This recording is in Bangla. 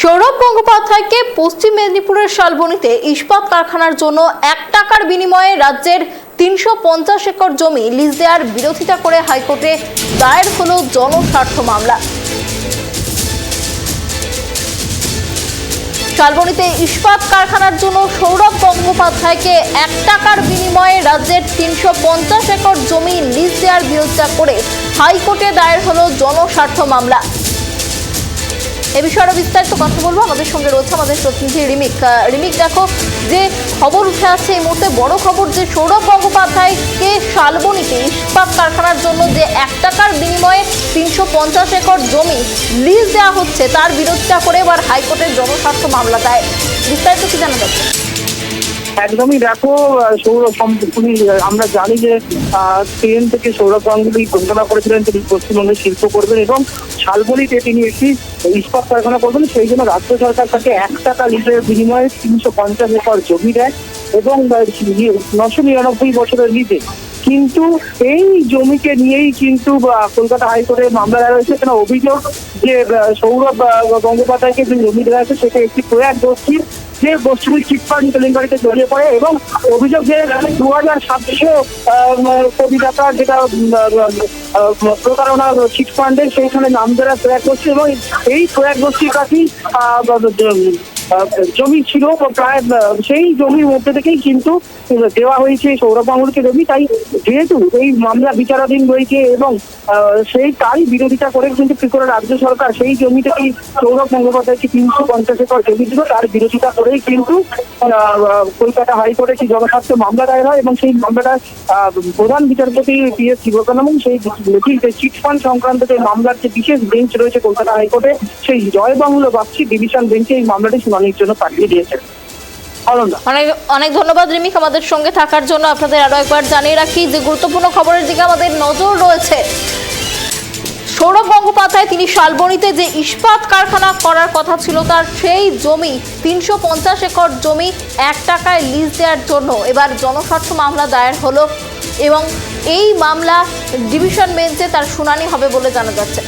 সৌরভ গঙ্গোপাধ্যায়কে পশ্চিম মেদিনীপুরের শালবনীতে ইস্পাত কারখানার জন্য 1 টাকার বিনিময়ে রাজ্যের 350 একর জমি লিজ দেওয়ার বিরোধিতা করে হাইকোর্টে দায়ের হলো জনস্বার্থ মামলা। শালবনীতে ইস্পাত কারখানার জন্য সৌরভ গঙ্গোপাধ্যায়কে 1 টাকার বিনিময়ে রাজ্যের 350 একর জমি লিজ দেওয়ার বিরোধিতা করে হাইকোর্টে দায়ের হলো জনস্বার্থ মামলা। এ বিষয়ে বিস্তারিত কথা বলবো, আমাদের সঙ্গে রয়েছে আমাদের প্রতিনিধি রিমিক। দেখো, যে খবর উঠে আসছে এই মুহূর্তে, বড় খবর যে সৌরভ গঙ্গোপাধ্যায়কে শালবনীতে ইস্পাত কারখানার জন্য যে 1 টাকার বিনিময়ে 350 একর জমি লিজ দেওয়া হচ্ছে তার বিরোধিতা করে এবার হাইকোর্টের জনস্বার্থ মামলা দায়ের। বিস্তারিত কি জানা যাচ্ছে? একদমই, দেখো সৌরভ তুমি আমরা জানি যে ট্রেন থেকে সৌরভ গাঙ্গুলি ঘোষণা করেছিলেন তিনি পশ্চিমবঙ্গে শিল্প করবেন এবং শালবনীতে তিনি একটি ইস্পাত কারখানা করবেন। সেই জন্য রাজ্য সরকার তাকে 1 টাকা লিজের বিনিময়ে 350 একর জমি দেয় এবং 999 বছরের লিজে। কিন্তু এই জমিকে নিয়েই কিন্তু কলকাতা হাইকোর্টে মামলা দেওয়া হয়েছে। কেন অভিযোগ যে সৌরভ গঙ্গোপাধ্যায়কে যে জমি দেওয়া হয়েছে সেটা একটি প্রয়াগ গোষ্ঠীর, যে গোষ্ঠীগুলি চিটফান্ড কেলেঙ্কারিতে জড়িয়ে পড়ে এবং অভিযোগ যে 2700 কোটি টাকা যেটা প্রতারণা চিটফান্ডের সেইখানে নাম দেওয়া প্রয়াগ গোষ্ঠী এবং এই প্রয়াগ গোষ্ঠীর কাছেই জমি ছিল প্রায়, সেই জমির মধ্যে থেকেই কিন্তু দেওয়া হয়েছে সৌরভ গাঙ্গুলিকে জমি। তাই যেহেতু এই মামলা বিচারাধীন রয়েছে এবং সেই তারই বিরোধিতা করে কিন্তু ত্রিপুরা রাজ্য সরকার সেই জমিটাকেই সৌরভ গঙ্গোপাধ্যায়কে 350 একর জমি দিল, তার বিরোধিতা করেই কিন্তু কলকাতা হাইকোর্টে একটি জনস্বার্থ মামলা দায়ের হয় এবং সেই মামলাটা প্রধান বিচারপতি PS শিবকানম সেই চিটফান্ড সংক্রান্ত যে মামলার যে বিশেষ বেঞ্চ রয়েছে কলকাতা হাইকোর্টে, সেই জয়বাংলো বাগচি ডিভিশন বেঞ্চে এই মামলাটি শুনানির জন্য পাঠিয়ে দিয়েছেন। অনেক অনেক ধন্যবাদ রিমিক আমাদের সঙ্গে থাকার জন্য। আপনাদের আরো একবার জানিয়ে রাখি যে গুরুত্বপূর্ণ খবরের দিকে আমাদের নজর রয়েছে। সৌরভ গঙ্গোপাধ্যায় তিনি শালবনীতে যে ইস্পাত কারখানা করার কথা ছিল তার সেই জমি 350 একর জমি 1 টাকায় লিজ দেওয়ার জন্য এবার জনস্বার্থ মামলা দায়ের হলো এবং এই মামলা ডিভিশন বেঞ্চে তার শুনানি হবে বলে জানা যাচ্ছে।